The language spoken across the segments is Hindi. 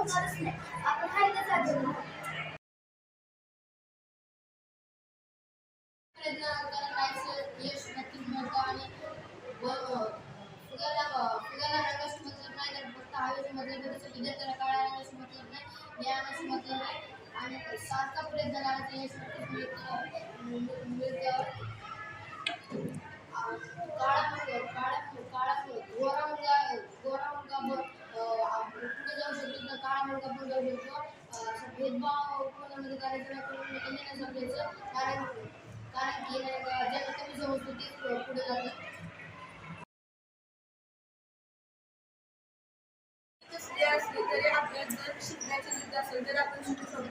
होणारच नाही. आपण हाय त्या जागेवर प्रयत्न करायचं यश नक्कीच मिळतं आणि फुग्याला रंगाशी मतलब नाही तर फक्त हवेशी मतलब आहे. तसं विद्यार्थ्याला काळ्या रंगाशी मतलब नाही, ज्ञानाशी मतलब आहे आणि सारखा प्रयत्न करायचा यश नक्कीच मिळतं. काळा गोरा मुलगा पुढे जाऊ शकतो तर काळा मुलगा पण जाऊ शकतो. असं भेदभाव कोणामध्ये करायचं नाही, कोणामध्ये कमी नाही समजायचं. कारण की ज्याला कमी समजतो तेच पुढे जातं. कसली असली तरी आपल्यात जर शिकण्याची जिद्द असेल तर आपण शिकू शकतो.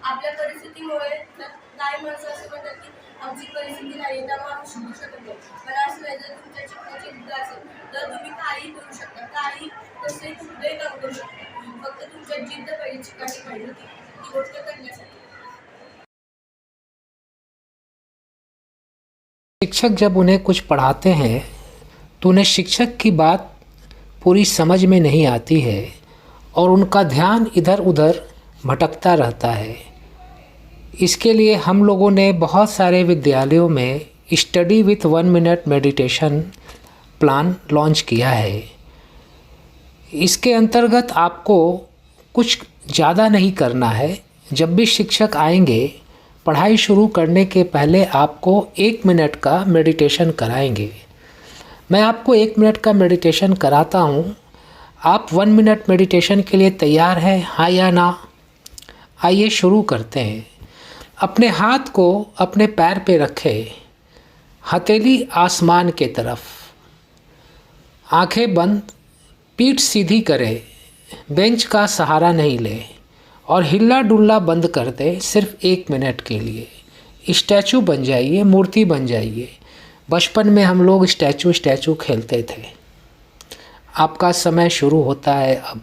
आपल्या परिस्थितीमुळे जर काही माणसं असं म्हणतात की आमची परिस्थिती नाही त्यामुळे आम्ही शिकू शकत नाही, पण असं नाही. जर तुमच्या शिकण्याची जिद्द असेल तर तुम्ही काही करू शकता, काही कसंही कुठलंही काम करू शकता. फक्त तुमच्या जिद्द पाहिजे, शिकायची पाहिजे ती गोष्ट करण्यासाठी. शिक्षक जब उन्हें कुछ पढ़ाते हैं तो उन्हें शिक्षक की बात पूरी समझ में नहीं आती है और उनका ध्यान इधर उधर भटकता रहता है। इसके लिए हम लोगों ने बहुत सारे विद्यालयों में study with 1 minute meditation plan launch किया है। इसके अंतर्गत आपको कुछ ज़्यादा नहीं करना है। जब भी शिक्षक आएंगे पढ़ाई शुरू करने के पहले आपको 1 मिनट का मेडिटेशन कराएंगे। मैं आपको 1 मिनट का मेडिटेशन कराता हूँ। आप 1 मिनट मेडिटेशन के लिए तैयार हैं, हाँ या ना? आइए शुरू करते हैं। अपने हाथ को अपने पैर पे रखें, हथेली आसमान के तरफ, आंखें बंद, पीठ सीधी करें, बेंच का सहारा नहीं लें और हिल्ला डुल्ला बंद कर दें। सिर्फ 1 मिनट के लिए स्टैचू बन जाइए, मूर्ति बन जाइए। बचपन में हम लोग स्टैचू खेलते थे। आपका समय शुरू होता है अब।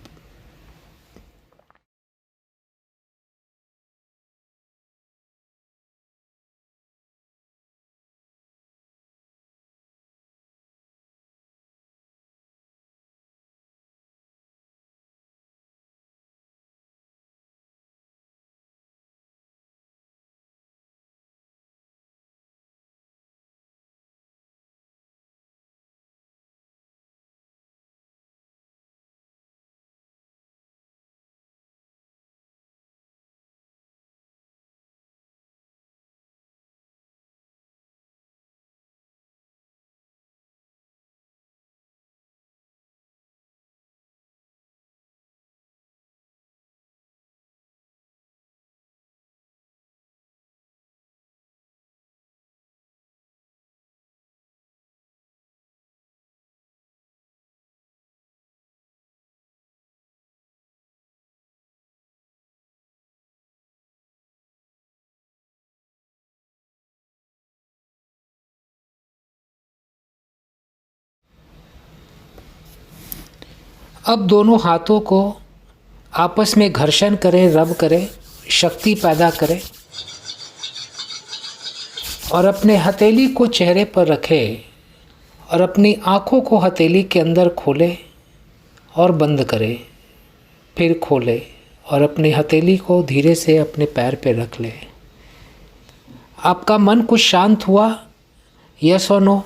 अब दोनों हाथों को आपस में घर्षण करें, रब करें, शक्ति पैदा करें और अपने हथेली को चेहरे पर रखें और अपनी आँखों को हथेली के अंदर खोलें और बंद करें, फिर खोलें और अपनी हथेली को धीरे से अपने पैर पे रख लें। आपका मन कुछ शांत हुआ? यस और नो?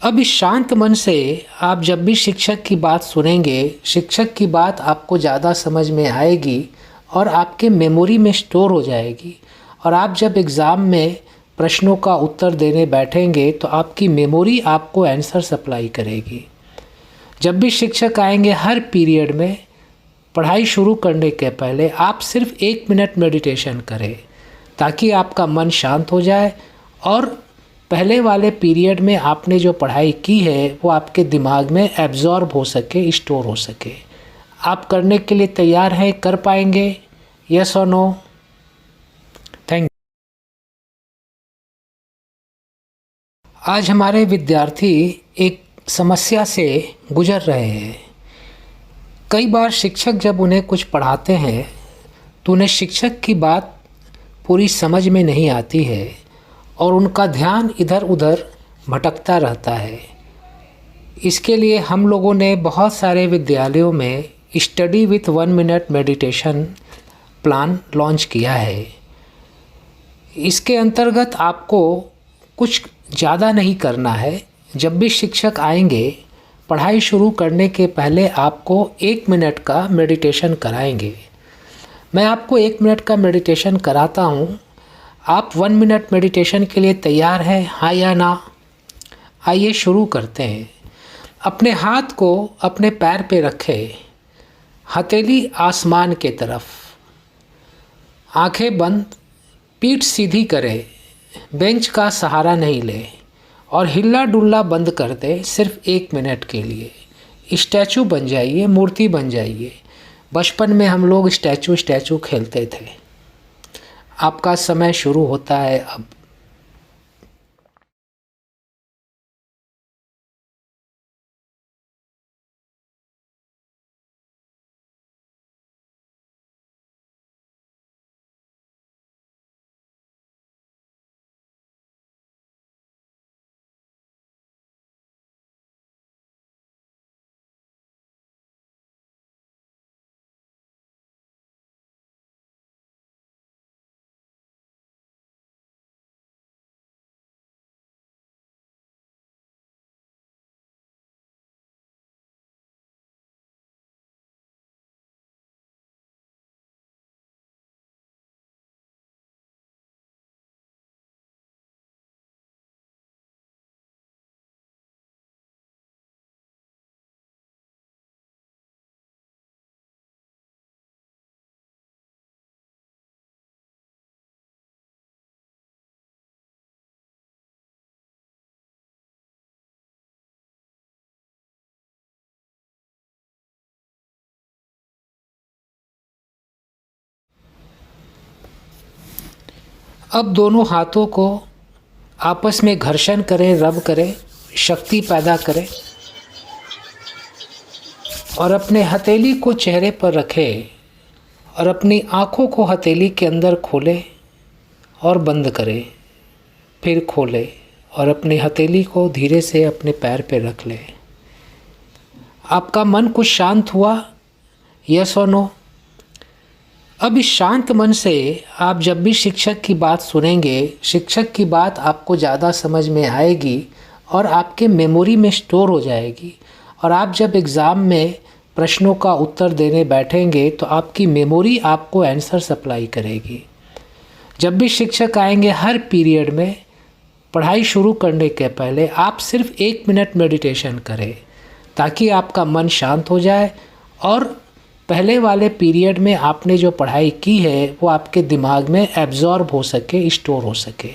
अब इस शांत मन से आप जब भी शिक्षक की बात सुनेंगे, शिक्षक की बात आपको ज़्यादा समझ में आएगी और आपके मेमोरी में स्टोर हो जाएगी। और आप जब एग्ज़ाम में प्रश्नों का उत्तर देने बैठेंगे तो आपकी मेमोरी आपको आंसर सप्लाई करेगी। जब भी शिक्षक आएंगे हर पीरियड में पढ़ाई शुरू करने के पहले आप सिर्फ 1 मिनट मेडिटेशन करें ताकि आपका मन शांत हो जाए और पहले वाले पीरियड में आपने जो पढ़ाई की है वो आपके दिमाग में एब्जॉर्ब हो सके, स्टोर हो सके। आप करने के लिए तैयार हैं? कर पाएंगे? यस और नो? थैंक। आज हमारे विद्यार्थी एक समस्या से गुजर रहे हैं। कई बार शिक्षक जब उन्हें कुछ पढ़ाते हैं तो उन्हें शिक्षक की बात पूरी समझ में नहीं आती है और उनका ध्यान इधर उधर भटकता रहता है। इसके लिए हम लोगों ने बहुत सारे विद्यालयों में study with 1 minute meditation plan launch किया है। इसके अंतर्गत आपको कुछ ज़्यादा नहीं करना है। जब भी शिक्षक आएंगे पढ़ाई शुरू करने के पहले आपको 1 मिनट का मेडिटेशन कराएंगे। मैं आपको 1 मिनट का मेडिटेशन कराता हूँ। आप 1 मिनट मेडिटेशन के लिए तैयार हैं, हाँ या ना? आइए शुरू करते हैं। अपने हाथ को अपने पैर पे रखें, हथेली आसमान के तरफ, आंखें बंद, पीठ सीधी करें, बेंच का सहारा नहीं लें और हिल्ला डुल्ला बंद कर दें। सिर्फ 1 मिनट के लिए स्टैचू बन जाइए, मूर्ति बन जाइए। बचपन में हम लोग स्टैचू खेलते थे। आपका समय शुरू होता है अब। अब दोनों हाथों को आपस में घर्षण करें, रब करें, शक्ति पैदा करें और अपने हथेली को चेहरे पर रखें और अपनी आँखों को हथेली के अंदर खोलें और बंद करें, फिर खोलें और अपनी हथेली को धीरे से अपने पैर पे रख लें। आपका मन कुछ शांत हुआ? यस और नो? अब इस शांत मन से आप जब भी शिक्षक की बात सुनेंगे, शिक्षक की बात आपको ज़्यादा समझ में आएगी और आपके मेमोरी में स्टोर हो जाएगी। और आप जब एग्ज़ाम में प्रश्नों का उत्तर देने बैठेंगे तो आपकी मेमोरी आपको आंसर सप्लाई करेगी। जब भी शिक्षक आएंगे हर पीरियड में पढ़ाई शुरू करने के पहले आप सिर्फ 1 मिनट मेडिटेशन करें ताकि आपका मन शांत हो जाए और पहले वाले पीरियड में आपने जो पढ़ाई की है वो आपके दिमाग में एब्जॉर्ब हो सके, स्टोर हो सके।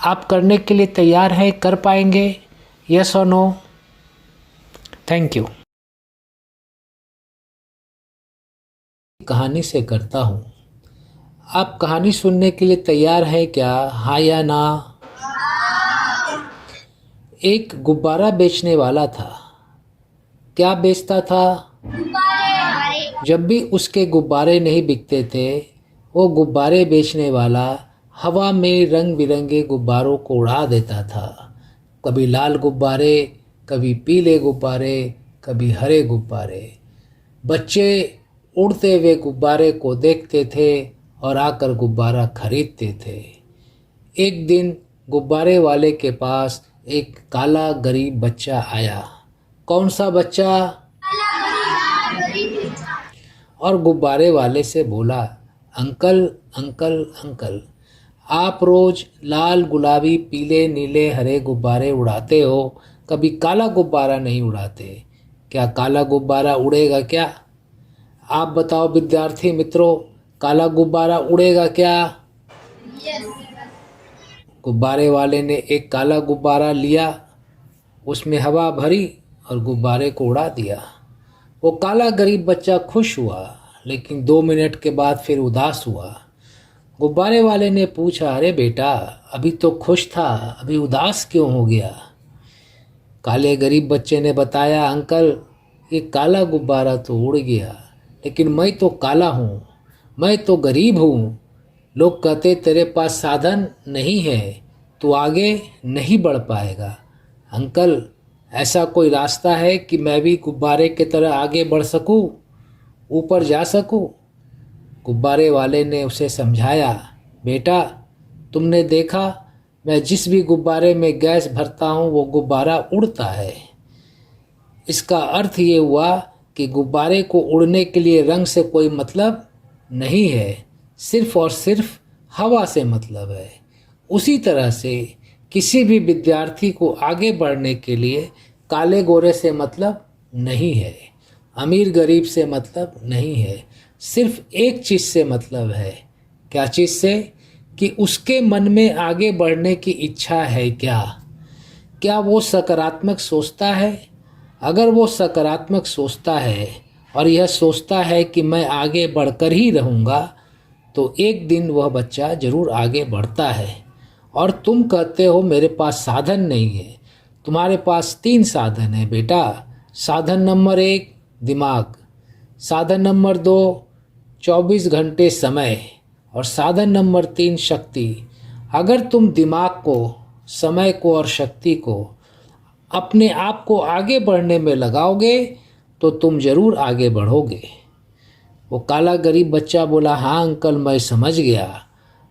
आप करने के लिए तैयार हैं? कर पाएंगे? यस और नो? Thank you. कहानी से करता हूँ। आप कहानी सुनने के लिए तैयार हैं क्या? हाँ या ना? एक गुब्बारा बेचने वाला था। क्या बेचता था? जब भी उसके गुब्बारे नहीं बिकते थे, वो गुब्बारे बेचने वाला हवा में रंग बिरंगे गुब्बारों को उड़ा देता था। कभी लाल गुब्बारे, कभी पीले गुब्बारे, कभी हरे गुब्बारे। बच्चे उड़ते हुए गुब्बारे को देखते थे और आकर गुब्बारा खरीदते थे। एक दिन गुब्बारे वाले के पास एक काला गरीब बच्चा आया। कौन सा बच्चा? और गुब्बारे वाले से बोला, अंकल अंकल अंकल, आप रोज़ लाल गुलाबी पीले नीले हरे गुब्बारे उड़ाते हो, कभी काला गुब्बारा नहीं उड़ाते। क्या काला गुब्बारा उड़ेगा क्या? आप बताओ विद्यार्थी मित्रों, काला गुब्बारा उड़ेगा क्या? गुब्बारे वाले ने एक काला गुब्बारा लिया, उसमें हवा भरी और गुब्बारे को उड़ा दिया। वो काला गरीब बच्चा खुश हुआ, लेकिन 2 मिनट के बाद फिर उदास हुआ। गुब्बारे वाले ने पूछा, अरे बेटा, अभी तो खुश था, अभी उदास क्यों हो गया? काले गरीब बच्चे ने बताया, अंकल ये काला गुब्बारा तो उड़ गया, लेकिन मैं तो काला हूँ, मैं तो गरीब हूँ। लोग कहते तेरे पास साधन नहीं है, तू आगे नहीं बढ़ पाएगा। अंकल, ऐसा कोई रास्ता है कि मैं भी गुब्बारे की तरह आगे बढ़ सकूं? ऊपर जा सकूं? गुब्बारे वाले ने उसे समझाया, बेटा तुमने देखा मैं जिस भी गुब्बारे में गैस भरता हूँ वो गुब्बारा उड़ता है। इसका अर्थ ये हुआ कि गुब्बारे को उड़ने के लिए रंग से कोई मतलब नहीं है, सिर्फ और सिर्फ हवा से मतलब है। उसी तरह से किसी भी विद्यार्थी को आगे बढ़ने के लिए काले गोरे से मतलब नहीं है, अमीर गरीब से मतलब नहीं है, सिर्फ एक चीज़ से मतलब है। क्या चीज़ से? कि उसके मन में आगे बढ़ने की इच्छा है क्या? क्या वो सकारात्मक सोचता है? अगर वो सकारात्मक सोचता है और यह सोचता है कि मैं आगे बढ़कर ही रहूँगा, तो एक दिन वह बच्चा ज़रूर आगे बढ़ता है। और तुम कहते हो मेरे पास साधन नहीं है। तुम्हारे पास 3 साधन है बेटा। साधन नंबर 1 दिमाग, साधन नंबर 2 24 घंटे समय और साधन नंबर 3 शक्ति। अगर तुम दिमाग को, समय को और शक्ति को अपने आप को आगे बढ़ने में लगाओगे तो तुम ज़रूर आगे बढ़ोगे। वो काला गरीब बच्चा बोला, हाँ अंकल मैं समझ गया।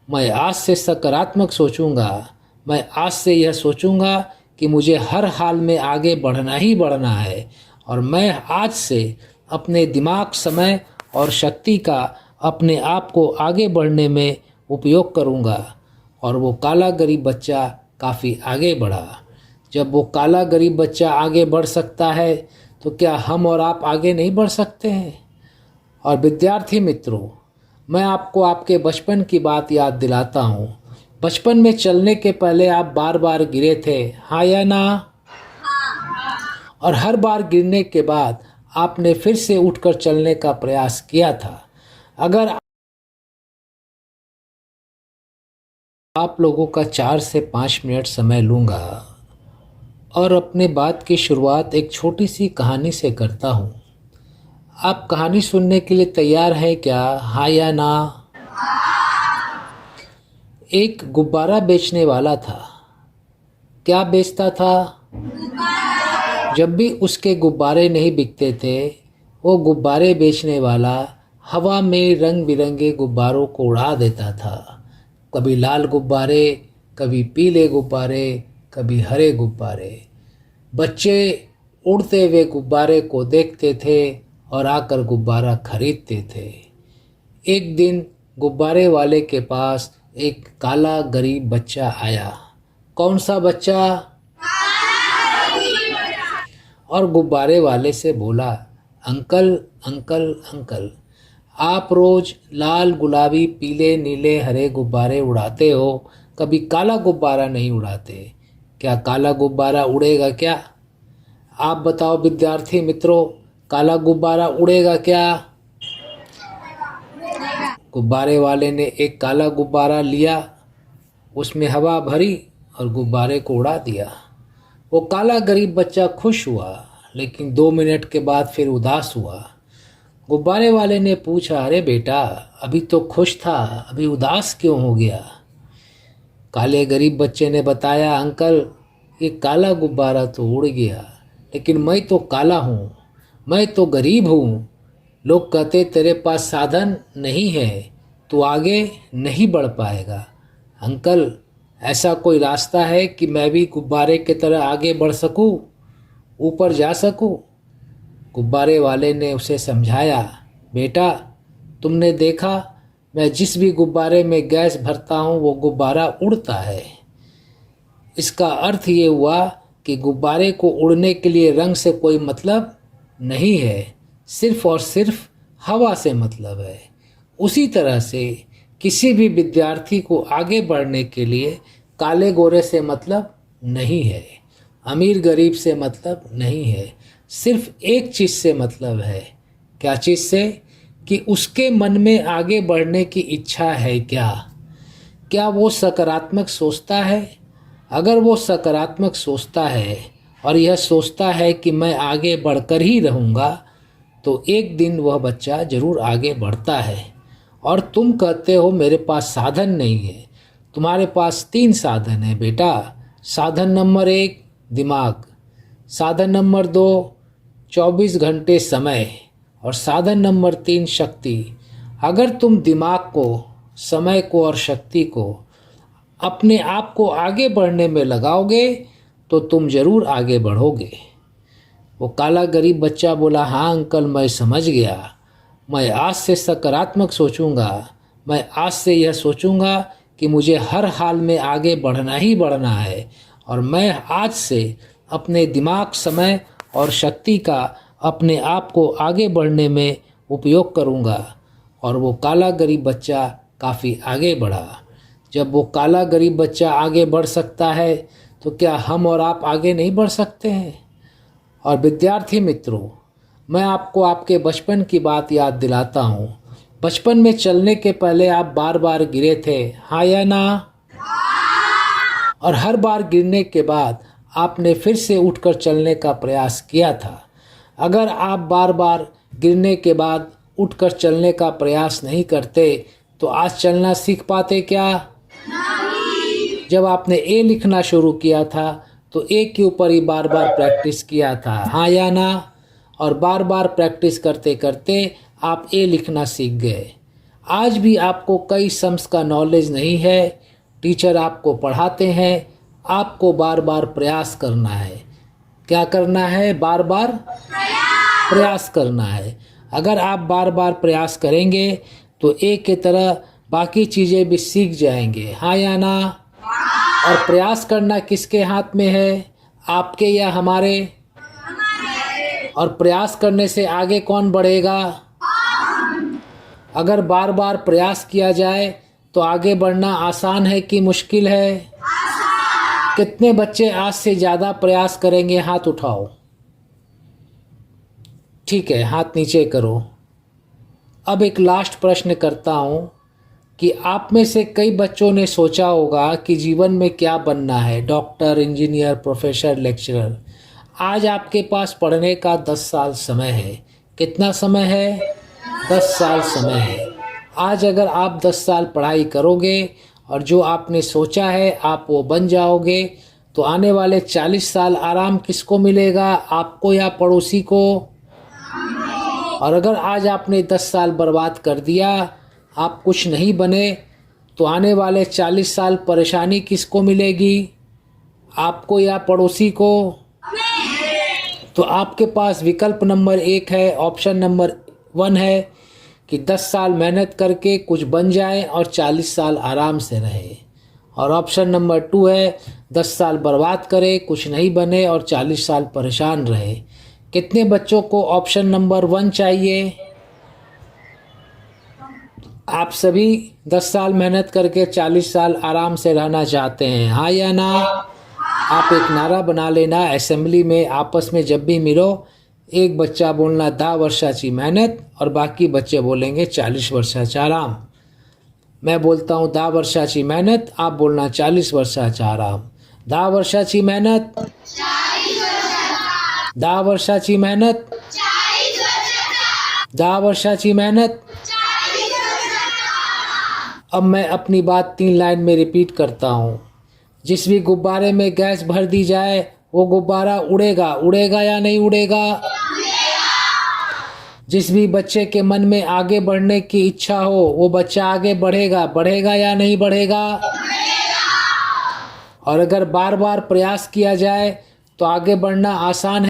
मैं आज से सकारात्मक सोचूंगा। मैं आज से यह सोचूंगा कि मुझे हर हाल में आगे बढ़ना ही बढ़ना है और मैं आज से अपने दिमाग, समय और शक्ति का अपने आप को आगे बढ़ने में उपयोग करूंगा। और वो काला गरीब बच्चा काफ़ी आगे बढ़ा। जब वो काला गरीब बच्चा आगे बढ़ सकता है तो क्या हम और आप आगे नहीं बढ़ सकते हैं? और विद्यार्थी मित्रों, मैं आपको आपके बचपन की बात याद दिलाता हूँ। बचपन में चलने के पहले आप बार बार गिरे थे, हाँ या ना? और हर बार गिरने के बाद आपने फिर से उठकर चलने का प्रयास किया था। अगर आप लोगों का 4 से 5 मिनट समय लूँगा और अपने बात की शुरुआत एक छोटी सी कहानी से करता हूँ। आप कहानी सुनने के लिए तैयार है क्या, हाँ या ना? एक गुब्बारा बेचने वाला था। क्या बेचता था? जब भी उसके गुब्बारे नहीं बिकते थे, वो गुब्बारे बेचने वाला हवा में रंग बिरंगे गुब्बारों को उड़ा देता था। कभी लाल गुब्बारे, कभी पीले गुब्बारे, कभी हरे गुब्बारे। बच्चे उड़ते हुए गुब्बारे को देखते थे और आकर गुब्बारा खरीदते थे। एक दिन गुब्बारे वाले के पास एक काला गरीब बच्चा आया। कौन सा बच्चा? और गुब्बारे वाले से बोला, अंकल अंकल अंकल, आप रोज़ लाल, गुलाबी, पीले, नीले, हरे गुब्बारे उड़ाते हो, कभी काला गुब्बारा नहीं उड़ाते। क्या काला गुब्बारा उड़ेगा क्या? आप बताओ विद्यार्थी मित्रों, काला गुब्बारा उड़ेगा क्या? गुब्बारे वाले ने एक काला गुब्बारा लिया, उसमें हवा भरी और गुब्बारे को उड़ा दिया। वो काला गरीब बच्चा खुश हुआ, लेकिन 2 मिनट के बाद फिर उदास हुआ। गुब्बारे वाले ने पूछा, अरे बेटा अभी तो खुश था, अभी उदास क्यों हो गया? काले गरीब बच्चे ने बताया, अंकल ये काला गुब्बारा तो उड़ गया, लेकिन मैं तो काला हूँ, मैं तो गरीब हूँ। लोग कहते तेरे पास साधन नहीं है, तू आगे नहीं बढ़ पाएगा। अंकल ऐसा कोई रास्ता है कि मैं भी गुब्बारे की तरह आगे बढ़ सकूँ, ऊपर जा सकूँ? गुब्बारे वाले ने उसे समझाया, बेटा तुमने देखा मैं जिस भी गुब्बारे में गैस भरता हूँ वो गुब्बारा उड़ता है। इसका अर्थ ये हुआ कि गुब्बारे को उड़ने के लिए रंग से कोई मतलब नहीं है, सिर्फ और सिर्फ हवा से मतलब है। उसी तरह से किसी भी विद्यार्थी को आगे बढ़ने के लिए काले गोरे से मतलब नहीं है, अमीर गरीब से मतलब नहीं है, सिर्फ एक चीज़ से मतलब है। क्या चीज़ से? कि उसके मन में आगे बढ़ने की इच्छा है क्या? क्या वो सकारात्मक सोचता है? अगर वो सकारात्मक सोचता है और यह सोचता है कि मैं आगे बढ़कर ही रहूँगा, तो एक दिन वह बच्चा ज़रूर आगे बढ़ता है। और तुम कहते हो मेरे पास साधन नहीं है। तुम्हारे पास 3 साधन है बेटा। साधन नंबर 1 दिमाग, साधन नंबर 2 24 घंटे समय और साधन नंबर 3 शक्ति। अगर तुम दिमाग को, समय को और शक्ति को अपने आप को आगे बढ़ने में लगाओगे तो तुम जरूर आगे बढ़ोगे। वो काला गरीब बच्चा बोला, हाँ अंकल मैं समझ गया, मैं आज से सकारात्मक सोचूंगा, मैं आज से यह सोचूंगा कि मुझे हर हाल में आगे बढ़ना ही बढ़ना है और मैं आज से अपने दिमाग, समय और शक्ति का अपने आप को आगे बढ़ने में उपयोग करूंगा। और वो काला गरीब बच्चा काफ़ी आगे बढ़ा। जब वो काला गरीब बच्चा आगे बढ़ सकता है तो क्या हम और आप आगे नहीं बढ़ सकते हैं? और विद्यार्थी मित्रों, मैं आपको आपके बचपन की बात याद दिलाता हूँ। बचपन में चलने के पहले आप बार बार गिरे थे, हाँ या ना? और हर बार गिरने के बाद आपने फिर से उठकर चलने का प्रयास किया था। अगर आप बार बार गिरने के बाद उठकर चलने का प्रयास नहीं करते तो आज चलना सीख पाते क्या? नहीं। जब आपने ए लिखना शुरू किया था तो ए के ऊपर ही बार बार प्रैक्टिस किया था, हाँ या ना? और बार बार प्रैक्टिस करते करते आप ए लिखना सीख गए। आज भी आपको कई सम्स का नॉलेज नहीं है, टीचर आपको पढ़ाते हैं, आपको बार बार प्रयास करना है। क्या करना है? बार बार प्रयास करना है। अगर आप बार बार प्रयास करेंगे तो एक की तरह बाकी चीज़ें भी सीख जाएंगे, हाँ या ना? और प्रयास करना किसके हाथ में है, आपके या हमारे? और प्रयास करने से आगे कौन बढ़ेगा? अगर बार बार प्रयास किया जाए तो आगे बढ़ना आसान है कि मुश्किल है? कितने बच्चे आज से ज़्यादा प्रयास करेंगे? हाथ उठाओ। ठीक है, हाथ नीचे करो। अब एक लास्ट प्रश्न करता हूँ कि आप में से कई बच्चों ने सोचा होगा कि जीवन में क्या बनना है, डॉक्टर, इंजीनियर, प्रोफेसर, लेक्चरर। आज आपके पास पढ़ने का 10 साल समय है। कितना समय है? 10 साल समय है। आज अगर आप 10 साल पढ़ाई करोगे और जो आपने सोचा है आप वो बन जाओगे तो आने वाले 40 साल आराम किसको मिलेगा, आपको या पड़ोसी को? और अगर आज आपने 10 साल बर्बाद कर दिया, आप कुछ नहीं बने, तो आने वाले 40 साल परेशानी किसको मिलेगी, आपको या पड़ोसी को? तो आपके पास विकल्प नंबर 1 है, ऑप्शन नंबर 1 है कि 10 साल मेहनत करके कुछ बन जाए और 40 साल आराम से रहे। और ऑप्शन नंबर 2 है 10 साल बर्बाद करे, कुछ नहीं बने और 40 साल परेशान रहे। कितने बच्चों को ऑप्शन नंबर 1 चाहिए? आप सभी 10 साल मेहनत करके 40 साल आराम से रहना चाहते हैं, हाँ या ना? आप एक नारा बना लेना, असेंबली में आपस में जब भी मिलो एक बच्चा बोलना 10 वर्षाची मेहनत और बाकी बच्चे बोलेंगे 40 वर्षाचा आराम। मैं बोलता हूँ 10 वर्षाची मेहनत, आप बोलना 40 वर्षाचा आराम। 10 वर्षाची मेहनत, 10 वर्षाची मेहनत, 10 वर्षाची मेहनत। अब मैं अपनी बात 3 लाइन में रिपीट करता हूँ। जिस भी गुब्बारे में गैस भर दी जाए वो गुब्बारा उड़ेगा, उड़ेगा या नहीं उड़ेगा? जिस भी बच्चे के मन में आगे बढ़ने की इच्छा हो वो बच्चा आगे बढ़ेगा, बढ़ेगा या नहीं बढ़ेगा? और अगर बार बार प्रयास किया जाए तो आगे बढ़ना आसान है।